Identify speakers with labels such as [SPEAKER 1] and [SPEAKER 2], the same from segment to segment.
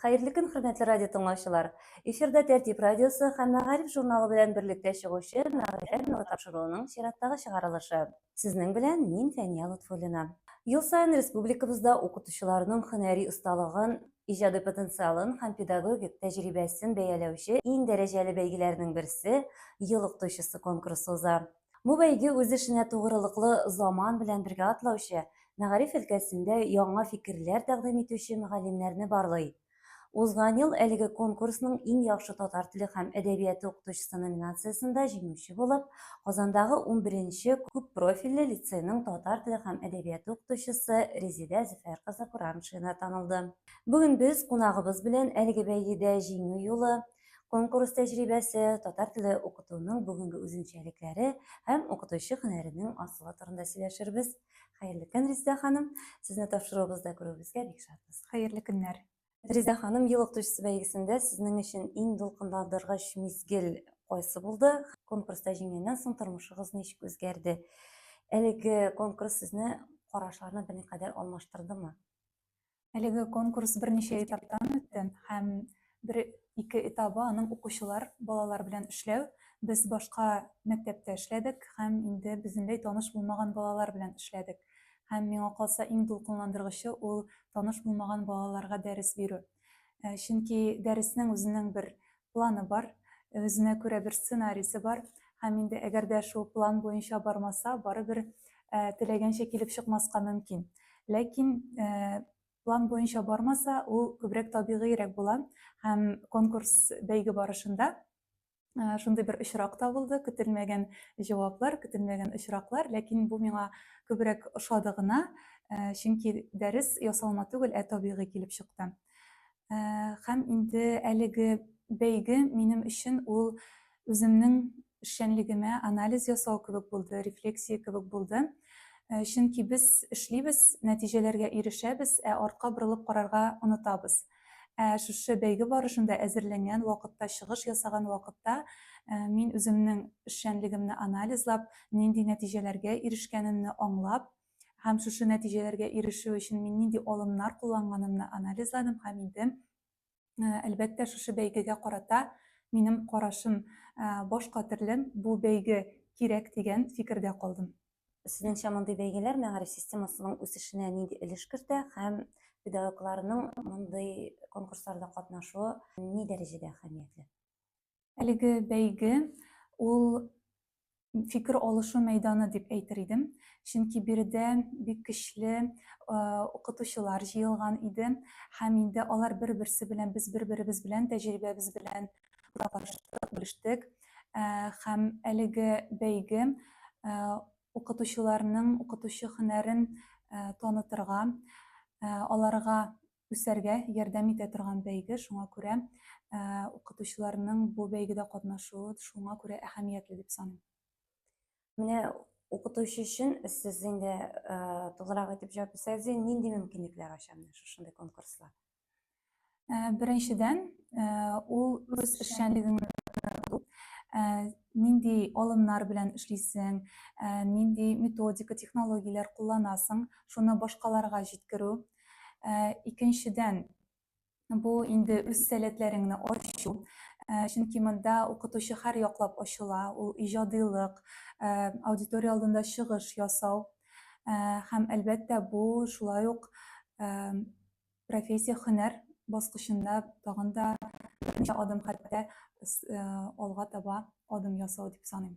[SPEAKER 1] Xayrlı gün, hürmetli radyo tыңлаучылар. Эфирдә Тәртип радиосы һәм Мәгариф журналы белән берлектә чыгучы Мәгариф нур тапшыруының чираттагы чыгарылышы. Сезнең белән мин Фәния Лутфуллина. Ел саен республикабызда укытучыларның һөнәри осталыгын, иҗади потенциалын һәм педагогик тәҗрибәсен бәяләүче иң дәрәҗәле бәйгеләрнең берсе Ел укытучысы конкурсы уза. Бу бәйге үз эшенә тугрылыклы заман белән бергә атлаучы, мәгариф өлкәсендә яңа фикерләр тәкъдим итүче мөгаллимнәрне барлый. Узган ел әлеге конкурсның иң яхшы татар теле һәм әдәбияты укытучысы номинациясында җиңүче булып, Казандагы 11-нче күп профильле лицейның татар теле һәм әдәбияты укытучысы Резидә Зөфәр кызы Курамшина танылды. Бүген без кунагыбыз белән әлеге бәйгедә җиңү юлы, конкурс тәҗрибәсе, татар теле укытуның бүгенге үзенчәлекләре һәм укытучы һөнәренең асылы турында сөйләшербез. Хәерле көн, Резидә ханым. Сезне тапшыруыбызда күрүебезгә бик шатбыз.
[SPEAKER 2] Хәерле көннәр.
[SPEAKER 1] Резидә ханым, ел укытучысы бәйгесендә сезнең өчен иң дулкынландыргыч мизгел кайсы булды? Конкурста җиңгәннән соң тормышыгыз ничек үзгәрде? Әлеге конкурс сезне карашларны берникадәр алмаштырдымы?
[SPEAKER 2] Әлеге конкурс берничә этаптан үтте һәм ике этабы аның укучылар, балалар белән эшләү. Без башка мәктәптә эшләдек һәм инде безнең таныш булмаган балалар белән эшләдек. Һәм миңа калса иң дулкынландыргычы ул таныш булмаган балаларга дәрес бирү. Чөнки дәреснең үзенең бер планы бар, үзенә күрә бер сценарийсы бар. Һәм инде әгәр дә шул план буенча бармаса, барыбер теләгәнчә килеп чыкмаска мөмкин. Ләкин план буенча бармаса, ул күбрәк табигыйрәк була. Һәм конкурс бәйге барышында шундый бер очрак табылды, көтелмәгән җаваплар, көтелмәгән очраклар, ләкин бу миңа күбрәк ошады гына, чөнки дәрес ясалма түгел, табигый килеп чыкты. Һәм инде әлеге бәйге минем өчен ул үземнең эшчәнлегемә анализ ясау кебек булды, рефлексия кебек булды. Чөнки без эшлибез, нәтиҗәләргә ирешәбез, артка борылып карарга онытабыз. Шушы бәйге барышында әзерләнгән вакытта, чыгыш ясаган вакытта мин үземнең эшчәнлегемне анализлап, нинди нәтиҗәләргә ирешкәнемне аңлап, һәм шушы нәтиҗәләргә ирешү өчен мин нинди алымнар кулланганымны анализладым һәм инде әлбәттә шушы бәйгегә карата минем карашым башка төрле, бу бәйге кирәк дигән фикердә калдым.
[SPEAKER 1] Сезнеңчә, мондый бәйгеләр мәгариф системасының үсешенә нинди өлеш кертә һәм педагогларның мондый конкурсларда катнашуы ни дәрәҗәдә әһәмиятле?
[SPEAKER 2] Әлеге бәйге ул фикер алышу мәйданы дип әйтер идем. Чөнки биредә бик көчле укытучылар җыелган иде һәм инде алар бер-берсе белән, без бер-беребез белән тәҗрибәбез белән бүлештек. Һәм әлеге бәйге укытучыларның укытучы һөнәрен танытырга, аларга үсәргә ярдәм итә торган бәйге. Шуңа күрә укытучыларның бу бәйгедә катнашуы шуңа күрә әһәмиятле дип саныйм.
[SPEAKER 1] Менә укытучы өчен сез инде тулырак итеп җавап бирсәгез, нинди мөмкинлекләр ача менә шушындый конкурслар?
[SPEAKER 2] Беренчедән, ул үз эшчәнлегеңне нинди алымнар белән эшлисең, нинди методика, технологияләр кулланасың, шуны башкаларга җиткерү. Икенчедән, бу инде үз сәләтләреңне ачу. Чөнки монда укытучы һәр яклап ачыла, ул иҗадилык, аудитория алдында чыгыш ясау. Һәм әлбәттә бу шулай ук профессия һөнәр баскычында тагын да берничә адым хәтта алга таба адым ясау дип саныйм.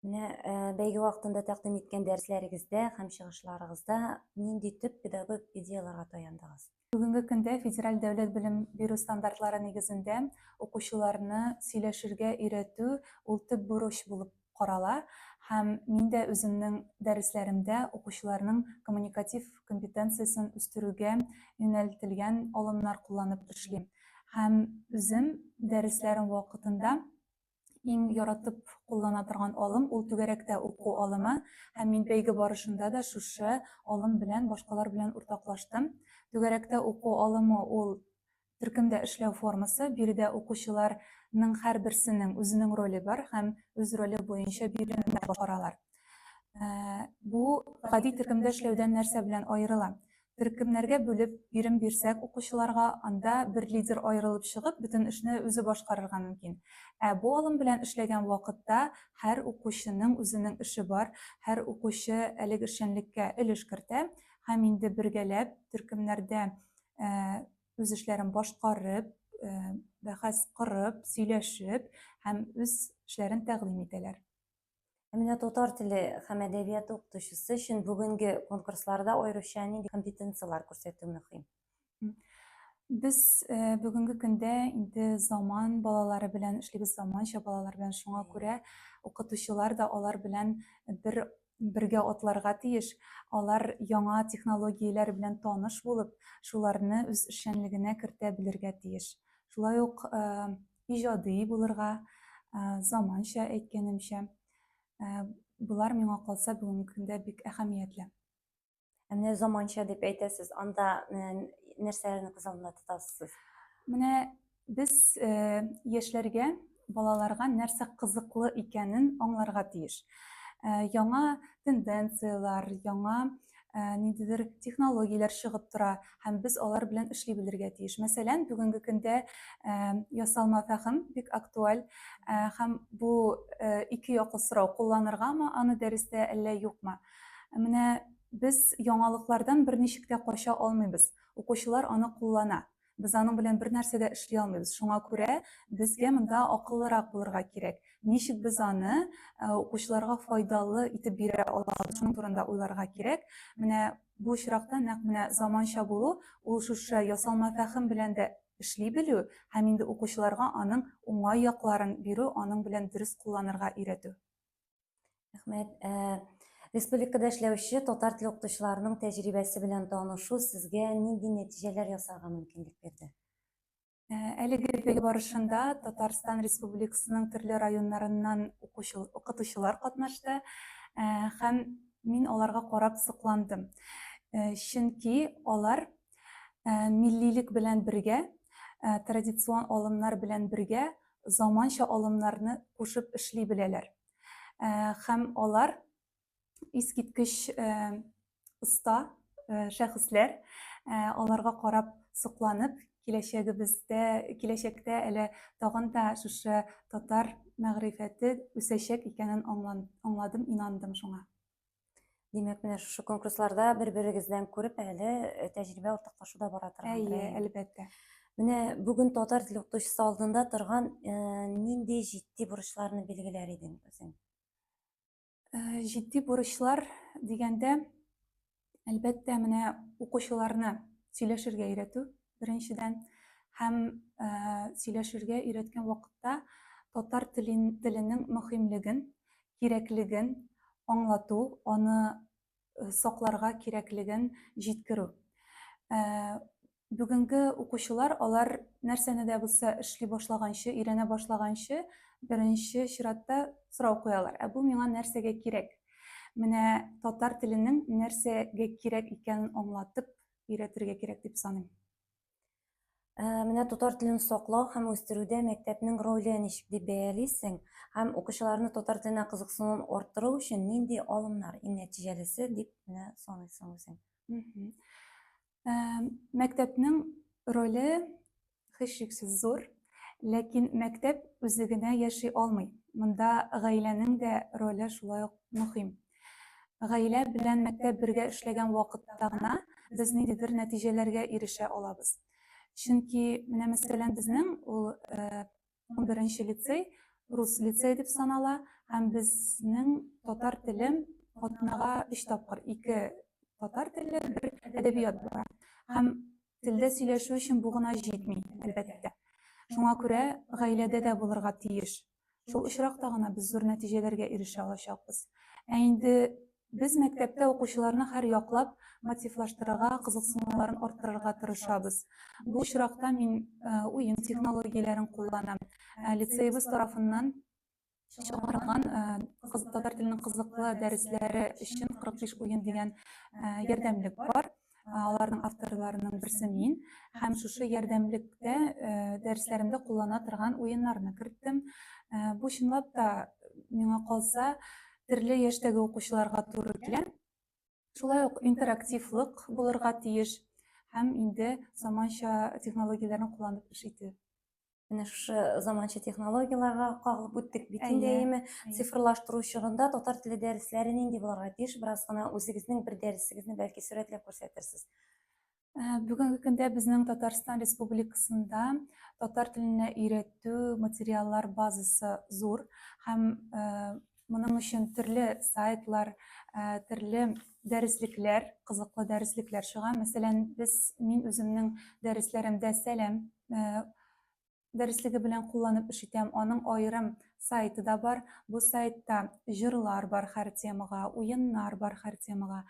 [SPEAKER 1] Менә бәйге вакытында тәкъдим иткән дәресләрегездә һәм чыгышларыгызда нинди төп педагог идеяларга таяндыгыз?
[SPEAKER 2] Бүгенге көндә федераль дәүләт белем бирү стандартлары нигезендә укучыларны сөйләшергә өйрәтү ул төп бурыч булып карала. Һәм мин дә үземнең дәресләремдә укучыларның коммуникатив компетенциясын үстерүгә юнәлтелгән алымнар кулланып эшлим. Һәм үзем дәресләрем вакытында иң яратып куллана торган алым ул түгәрәктә уку алымы. Һәм мин бәйге барышында да шушы алым белән башкалар белән уртаклаштым. Түгәрәктә уку алымы ул төркемдә эшләү формасы. Биредә укучыларның һәрберсенең үзенең роле бар һәм үз роле буенча биредә башкаралар. Бу гади төркемдә эшләүдән нәрсә белән аерыла? төркемнәргә бүлеп ирем бирсәк укучыларга, анда бер лидер аерылып чыгып, бөтен эшне үзе башкарырга мөмкин. Бу алым белән эшләгән вакытта һәр укучының үзенең эше бар, һәр укучы әлеге эшчәнлеккә өлеш кертә һәм инде бергәләп төркемнәрдә үз эшләрен башкарып, бәхәс корып, сөйләшеп һәм үз эшләрен тәкъдим итәләр.
[SPEAKER 1] Менә татар теле һәм әдәбияты укытучысы өчен бүгенге конкурсларда аеруча нинди компетенциялар күрсәтү мөһим?
[SPEAKER 2] Без бүгенге көндә инде заман балалары белән эшлибез, заманча балалар белән, шуңа күрә укытучылар да алар белән бергә атларга тиеш. Алар яңа технологияләр белән таныш булып, шуларны үз эшчәнлегенә кертә белергә тиеш. Шулай ук иҗади булырга, заманча әйткәнемчә, булар миңа калса бүгенге көндә бик әһәмиятле.
[SPEAKER 1] Менә заманча дип әйтәсез, анда нәрсәләрне күз алдына тотасыз?
[SPEAKER 2] Менә без яшьләргә, балаларга нәрсә кызыклы икәнен аңларга тиеш. Яңа тенденциялар, яңа ниндидер технологияләр чыгып тора һәм без алар белән эшли белергә тиеш. Мәсәлән, бүгенге көндә ясалма фәһем бик актуаль һәм бу ике яклы сорау: кулланыргамы аны дәрестә әллә юкмы? Менә без яңалыклардан берничек тә кача алмыйбыз. Укучылар аны куллана. Без аның белән бер нәрсә дә эшли алмыйбыз. Шуңа күрә безгә монда акыллырак булырга кирәк. Ничек без аны укучыларга файдалы итеп бирә алабыз, шуның турында уйларга кирәк. Менә бу очракта нәкъ менә заманча булу, ул шушы ясалма фәһем белән дә эшли белү һәм инде укучыларга аның уңай якларын бирү, аның белән дөрес кулланырга өйрәтү.
[SPEAKER 1] Рәхмәт. Республикада эшләүче татар теле укытучыларының тәҗрибәсе белән танышу сезгә нинди нәтиҗәләр ясарга мөмкинлек бирде?
[SPEAKER 2] Әлеге бәйге барышында Татарстан Республикасының төрле районнарыннан укытучылар катнашты һәм мин аларга карап сокландым. Чөнки алар миллилек белән бергә, традицион алымнар белән бергә заманча алымнарны кушып эшли беләләр. Һәм алар искиткеч оста шәхесләр, аларга карап сокланып, киләчәктә әле тагын да шушы татар мәгърифәте үсәчәк икәнен аңладым, инандым шуңа.
[SPEAKER 1] Димәк, менә шушы конкурсларда бер-берегездән күреп әле тәҗрибә уртаклашу да бара торгандыр.
[SPEAKER 2] Әлбәттә.
[SPEAKER 1] Менә бүген татар теле укытучысы алдында торган нинди җитди бурычларны билгеләр идең үзең?
[SPEAKER 2] Җитди бурычлар дигәндә, әлбәттә, менә укучыларны сөйләшергә өйрәтү беренчедән, һәм сөйләшергә өйрәткән вакытта татар теленең мөһимлеген, кирәклеген аңлату, аны сакларга кирәклеген җиткерү. Бүгенге укучылар, алар нәрсәне дә булса эшли башлаганчы, өйрәнә башлаганчы, беренче чиратта сорау куялар: бу миңа нәрсәгә кирәк? Менә татар теленең нәрсәгә кирәк икәнен аңлатып өйрәтергә кирәк дип саныйм.
[SPEAKER 1] Менә татар телен саклау һәм үстерүдә мәктәпнең роле ничек дип бәялисең? Һәм укучыларны татар теленә кызыксынуын арттыру өчен нинди алымнар иң нәтиҗәлесе дип саныйсың үзең?
[SPEAKER 2] Мәктәпнең роле һичшиксез зур, ләкин мәктәп үзе генә яши алмый. Монда гаиләнең дә роле шулай ук мөһим. Гаилә белән мәктәп бергә эшләгән вакытта гына без ниндидер нәтиҗәләргә ирешә алабыз. Чөнки менә мәсәлән безнең ул 11нче лицей рус лицей дип санала һәм безнең татар теле атнага 3 тапкыр, 2 татар теле, 1 әдәбият бар. Һәм телдә сөйләшү өчен бу гына җитми, әлбәттә. Шуңа күрә гаиләдә дә булырга тиеш. Шул очракта гына без зур нәтиҗәләргә ирешә алачакбыз. Инде без мәктәптә укучыларны һәр яклап мотивлаштырырга, кызыксынуларын арттырырга тырышабыз. Бу очракта мин уен технологияләрен кулланам. Лицейбыз тарафыннан чыгарылган татар теленең кызыклы дәресләре өчен 45 уен дигән ярдәмлек бар. Аларның авторларының берсе мин. Һәм шушы ярдәмлектә дәресләремдә куллана торган уеннарны керттем. Бу чынлап та миңа калса төрле яшьтәге укучыларга туры килә. Шулай ук интерактивлык булырга тиеш һәм инде заманча технологияләрне кулланып эш итү.
[SPEAKER 1] Менә шушы заманча технологияларга кагылып үттек бит инде
[SPEAKER 2] Әйе,
[SPEAKER 1] әйеме.
[SPEAKER 2] әйе.
[SPEAKER 1] Цифрлаштыру чорында татар теле дәресләре нинди булырга тиеш? Бераз гына үзегезнең бер дәресегезне бәлки сурәтләп күрсәтерсез.
[SPEAKER 2] Бүгенге көндә безнең Татарстан Республикасында татар теленә өйрәтү материаллар базасы зур һәм моның өчен төрле сайтлар, төрле дәреслекләр, кызыклы дәреслекләр чыга. Мәсәлән, мин үземнең дәресләремдә Сәлам дәреслеге белән кулланып эш итәм. Аның аерым сайты да бар. Бу сайтта җырлар бар һәр темага, уеннар бар һәр темага.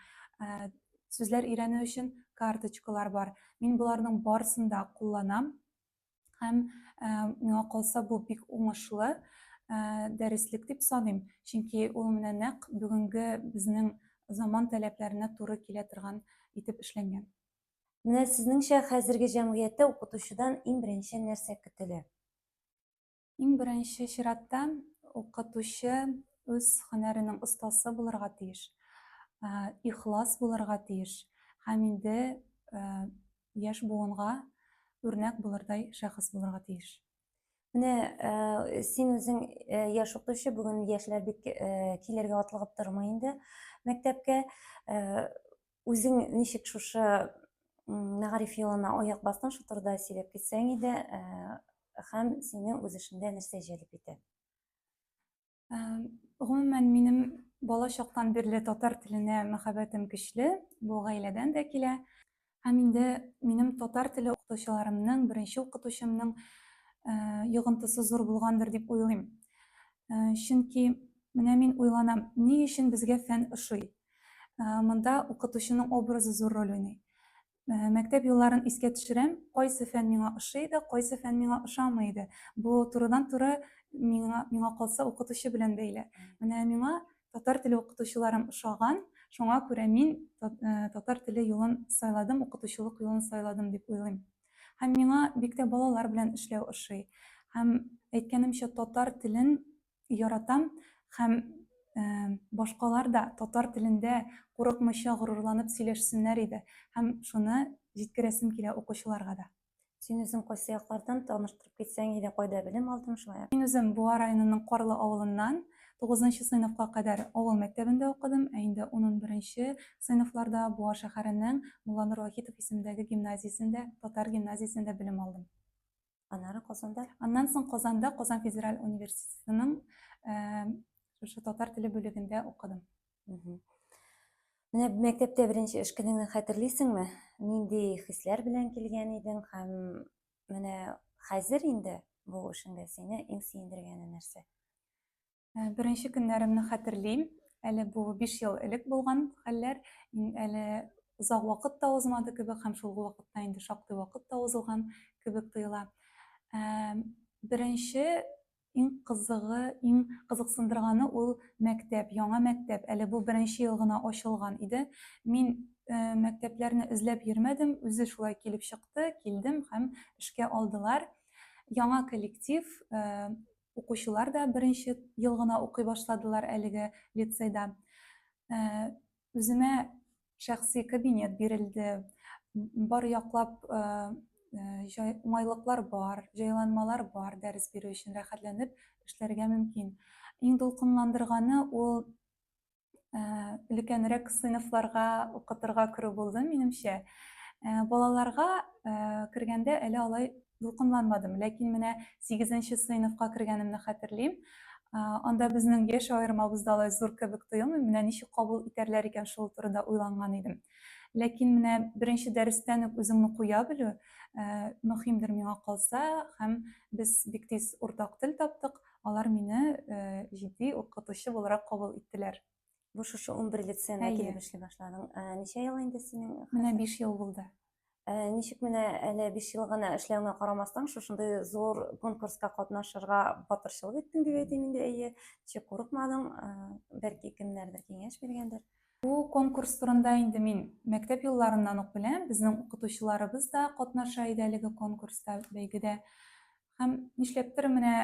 [SPEAKER 2] Сүзләр өйрәнү өчен карточкалар бар. Мин буларның барысын да кулланам һәм миңа калса бу бик уңышлы дәреслек дип саныйм. Чөнки ул менә нәкъ бүгенге безнең заман таләпләренә туры килә торган итеп эшләнгән.
[SPEAKER 1] Менә сезнеңчә хәзерге җәмгыятьтә укытучыдан иң беренче нәрсә көтелә?
[SPEAKER 2] Иң беренче чиратта укытучы үз һөнәренең остасы булырга тиеш, ихлас булырга тиеш һәм инде яшь буынга үрнәк булырдай шәхес булырга тиеш.
[SPEAKER 1] Менә син үзең яшь укытучы, бүген яшьләр бик килергә атлыгып тормый инде мәктәпкә. Үзең ничек шушы мәгариф юлына аяк бастың, шу турыда сөйләп китсәң иде, һәм сине үз эшендә нәрсә җәлеп итә?
[SPEAKER 2] Гомумән минем бала чактан бирле татар теленә мәхәббәтем көчле, бу гаиләдән дә килә. Һәм инде минем татар теле укытучыларымның, беренче укытучымның йогынтысы зур булгандыр дип уйлыйм. Чөнки менә мин уйланам, ни өчен безгә фән ошый? Монда укытучының образы зур роль уйный. Мәктәп елларын искә төшерәм, кайсы фән миңа ошый иде, кайсы фән миңа ошамый иде. Бу турыдан-туры миңа калса укытучы белән бәйле. Менә миңа татар теле укытучыларым ошаган, шуңа күрә мин татар теле юлын сайладым, укытучылык юлын сайладым дип уйлыйм. Һәм миңа бик тә балалар белән эшләү ошый. Һәм әйткәнемчә, татар телен яратам һәм башкалар да татар телендә курыкмыйча горурланып сөйләшсеннәр иде. Һәм шуны җиткерәсем килә укучыларга да.
[SPEAKER 1] Син үзең кайсы яклардан таныштырып китсәң иде, кайда белем алдың шулай?
[SPEAKER 2] Мин үзем Буа районының Карлы авылыннан 9нчы сыйныфка кадәр авыл мәктәбендә укыдым, ә инде 11нче сыйныфларда Буа шәһәренең Мулла Нур Вахитов исемендәге гимназиясендә, татар гимназиясендә белем алдым.
[SPEAKER 1] Аннары Казанда?
[SPEAKER 2] Аннан соң Казанда, Казан федераль университетының шушы татар теле бүлегендә укыдым.
[SPEAKER 1] Менә мәктәптә беренче эш көнеңне хәтерлисеңме? Нинди хисләр белән килгән идең һәм менә хәзер инде бу эшеңдә сине иң сөендергәне нәрсә?
[SPEAKER 2] Беренче көннәремне хәтерлим. Әле бу 5 ел элек булган хәлләр, әле озак вакыт та узмады кебек һәм шул вакытта инде шактый вакыт та узылган кебек тоела. Беренче иң кызыгы, иң кызыксындырганы ул мәктәп, яңа мәктәп. Әле бу беренче ел гына ачылган иде. Мин мәктәпләрне эзләп йөрмәдем, үзе шулай килеп чыкты, килдем һәм эшкә алдылар. Яңа коллектив, укучылар да беренче ел гына укый башладылар әлеге лицейда. Үземә шәхси кабинет бирелде. Бар яклап уңайлыклар бар, җайланмалар бар, дәрес бирү өчен рәхәтләнеп эшләргә мөмкин. Иң дулкынландырганы ул өлкәнрәк сыйныфларга укытырга керү булды, минемчә. Балаларга кергәндә әле алай дулкынланмадым, ләкин менә 8нче сыйныфка кергәнемне хәтерлим. Анда безнең яшь аермабыз да алай зур кебек тоелмый, менә ничек кабул итәрләр икән, шул турыда уйланган идем. Ләкин менә беренче дәрестән үк үзеңне куя белү мөһимдер миңа калса, һәм без бик тиз уртак тел таптык. Алар мине җитди укытучы буларак кабул иттеләр.
[SPEAKER 1] Бу шушы 11 лицейда килеп эшли башладың. Ничә ел инде синең?
[SPEAKER 2] Менә 5 ел булды.
[SPEAKER 1] Ничек менә әле 5 ел гына эшләүеңә карамастан, шушындай зур конкурска катнашырга батырчылык иттең дип әйтим инде, әйе. Ничек курыкмадың? Бәлки кемнәрдер киңәш биргәндер.
[SPEAKER 2] Бу конкурс турында инде мин мәктәп елларыннан ук беләм. Безнең укытучыларыбыз да катнаша иде әлеге конкурста, бәйгедә. Һәм нишләптер менә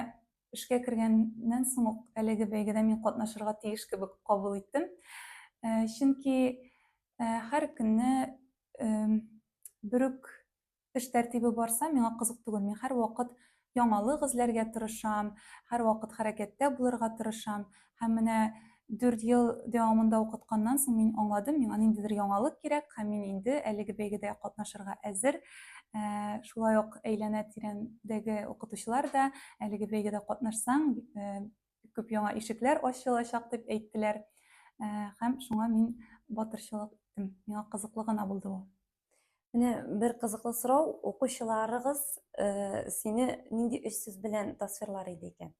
[SPEAKER 2] эшкә кергәннән соң ук әлеге бәйгедә мин катнашырга тиеш кебек кабул иттем. Чөнки Һәр көнне бер үк эш тәртибе барса, миңа кызык түгел. Мин һәрвакыт яңалык эзләргә тырышам, һәрвакыт хәрәкәттә булырга тырышам. Һәм менә 4 ел дәвамында укытканнан соң мин аңладым, миңа ниндидер яңалык кирәк һәм мин инде әлеге бәйгедә катнашырга әзер. Шулай ук әйләнә-тирәндәге укытучылар да әлеге бәйгедә катнашсаң, күп яңа ишекләр ачылачак дип әйттеләр. Һәм шуңа мин батырчылык иттем. Миңа кызыклы гына булды ул.
[SPEAKER 1] Менә бер кызыклы сорау, укучыларыгыз сине нинди өч сүз белән тасвирлар иде икән?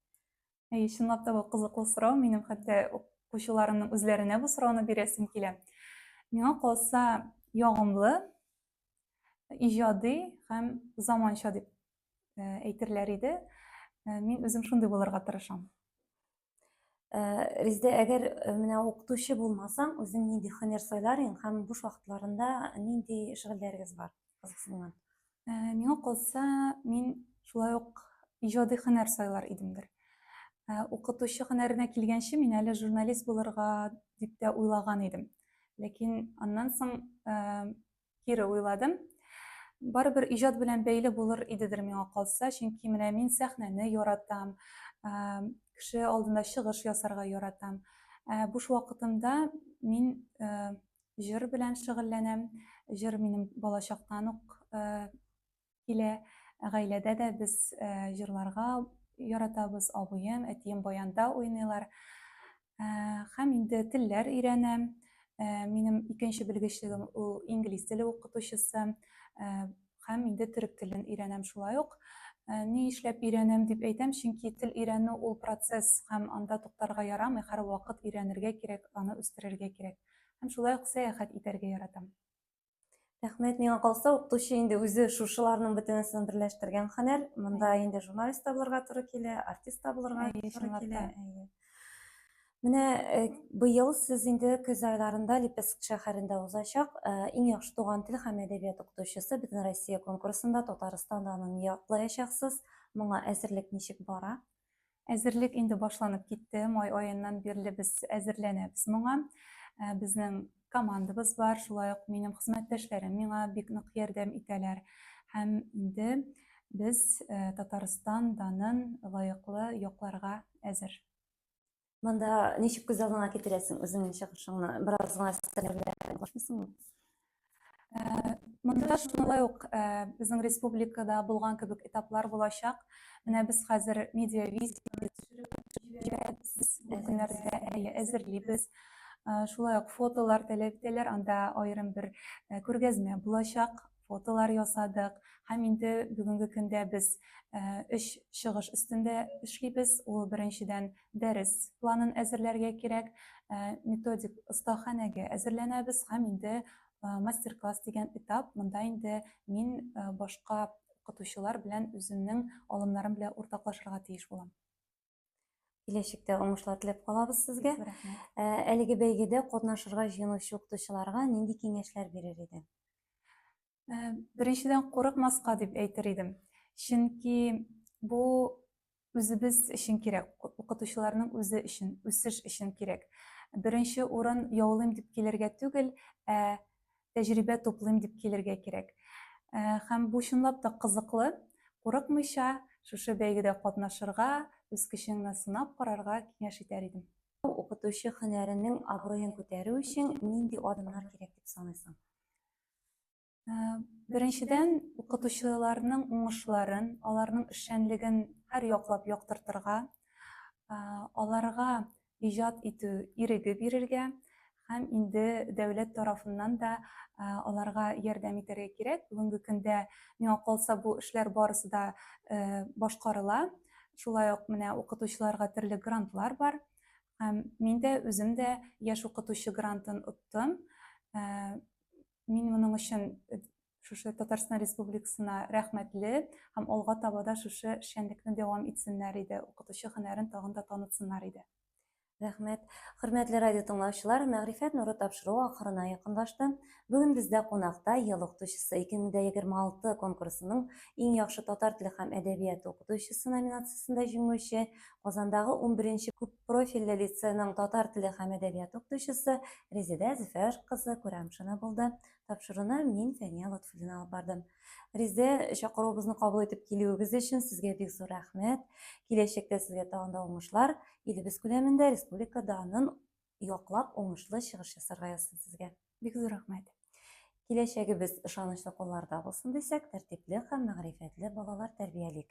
[SPEAKER 2] Чынлап та бу кызыклы сорау. Минем хәтта укучыларымның үзләренә бу сорауны бирәсем килә. Миңа калса, ягымлы, иҗади һәм заманча дип әйтерләр иде. Мин үзем шундый булырга тырышам.
[SPEAKER 1] Резидә, әгәр менә укытучы булмасаң, үзең нинди һөнәр сайлар идең һәм буш вакытларында нинди шөгыльләрегез бар кызыксынган?
[SPEAKER 2] Миңа калса, мин шулай ук иҗади һөнәр сайлар идемдер. Укытучы һөнәренә килгәнче, мин әле журналист булырга дип тә уйлаган идем. Ләкин аннан соң кире уйладым. Барыбер иҗат белән бәйле булыр идедер миңа калса, чөнки менә мин сәхнәне яратам, кеше алдында чыгыш ясарга яратам. Буш вакытымда мин җыр белән шөгыльләнәм. Җыр минем балачактан ук килә. Гаиләдә дә без җырларга яратабыз. Абыем, әтием баянда уйныйлар. Һәм инде телләр өйрәнәм. Минем икенче белгечлегем ул инглиз теле укытучысы. Һәм инде төрек телен өйрәнәм шулай ук. Ни эшләп өйрәнәм дип әйтәм, чөнки тел өйрәнү ул процесс һәм анда туктарга ярамый, һәрвакыт өйрәнергә кирәк, аны үстерергә кирәк. Һәм шулай ук сәяхәт итәргә яратам.
[SPEAKER 1] Рәхмәт, миңа калса, укытучы инде үзе шушыларның бөтенесен берләштергән һөнәр. Монда инде журналист та булырга туры килә, артист та булырга туры
[SPEAKER 2] чынлап
[SPEAKER 1] килә.
[SPEAKER 2] та.
[SPEAKER 1] Менә быел сез инде көз айларында Липецк шәһәрендә узачак иң яхшы туган тел һәм әдәбият укытучысы Бөтен Россия конкурсында Татарстандан яклаячаксыз. Моңа әзерлек ничек бара?
[SPEAKER 2] Әзерлек инде башланып китте. Май аеннан бирле без әзерләнәбез моңа. Безнең командабыз бар, шулай ук минем хезмәттәшләрем миңа бик нык ярдәм итәләр. Һәм инде без Татарстан данын лаеклы якларга әзер.
[SPEAKER 1] Монда ничек күз алдыңа китерәсең үзеңнең чыгышыңны? Бераз гына сәләмләп башмысыңмы?
[SPEAKER 2] Монда шулай ук безнең республикада булган кебек этаплар булачак. Менә без хәзер медиа-визия бу көннәрдә әзерлибез. Шулай ук фотолар таләп итәләр. Анда аерым бер күргәзмә булачак. Фотолар ясадык. Һәм инде бүгенге көндә без 3 чыгыш өстендә эшлибез. Ул беренчедән дәрес планын әзерләргә кирәк. Методик остаханәгә әзерләнәбез һәм инде мастер-класс дигән этап. Монда инде мин башка укытучылар белән үземнең алымнарым белән уртаклашырга тиеш булам.
[SPEAKER 1] Киләчәктә уңышлар теләп калабыз сезгә.
[SPEAKER 2] Рәхмәт.
[SPEAKER 1] Әлеге бәйгедә катнашырга җыенучы укытучыларга нинди киңәшләр бирер идең?
[SPEAKER 2] Беренчедән курыкмаска дип әйтер идем. Чөнки бу үзебез өчен кирәк, укытучыларның үзе өчен, үсеш өчен кирәк. Беренче урын яулыйм дип килергә түгел, тәҗрибә туплыйм дип килергә кирәк. Һәм бу чынлап та кызыклы. Курыкмыйча шушы бәйгедә катнашырга, үз көчеңне сынап карарга киңәш итәр идем.
[SPEAKER 1] Укытучы һөнәренең абруен күтәрү өчен нинди адымнар кирәк дип саныйсың?
[SPEAKER 2] Беренчедән, укытучыларның уңышларын, аларның эшчәнлеген һәр яклап яктыртырга, аларга иҗат итү иреге бирергә һәм инде дәүләт тарафыннан да аларга ярдәм итәргә кирәк. Бүгенге көндә миңа калса бу эшләр барысы да башкарыла. Шулай ук менә укытучыларга төрле грантлар бар. Һәм мин дә үзем дә яшь укытучы грантын оттым. Мин моның өчен шушы Татарстан Республикасына рәхмәтле һәм алга таба да шушы эшчәнлекне дәвам итсеннәр иде, укытучы һөнәрен тагын да танытсыннар иде.
[SPEAKER 1] Рәхмәт. Хөрмәтле радио тыңлаучылар, Мәгърифәт нуры тапшыру ахырына якынлашты. Бүген бездә кунакта ел укытучысы 2026 конкурсының иң яхшы татар теле һәм әдәбият укытучысы номинациясендә җиңүче, Казандагы 11-нче күп профильле лицейның татар теле һәм әдәбият укытучысы Резеда Зөфәр кызы Күрәмшина булды. Тапшыруны мин Фәния Лотфуллина алып бардым. Резеда, чакыруыбызны кабул итеп килүегез өчен сезгә бик зур рәхмәт. Киләчәктә сезгә тагын да уңышлар, илебез күләмендә, республика данын яклап уңышлы чыгыш ясарга язсын сезгә.
[SPEAKER 2] Бик зур рәхмәт.
[SPEAKER 1] Киләчәгебез ышанычлы кулларда булсын дисәк, тәртипле һәм мәгърифәтле балалар тәрбиялик.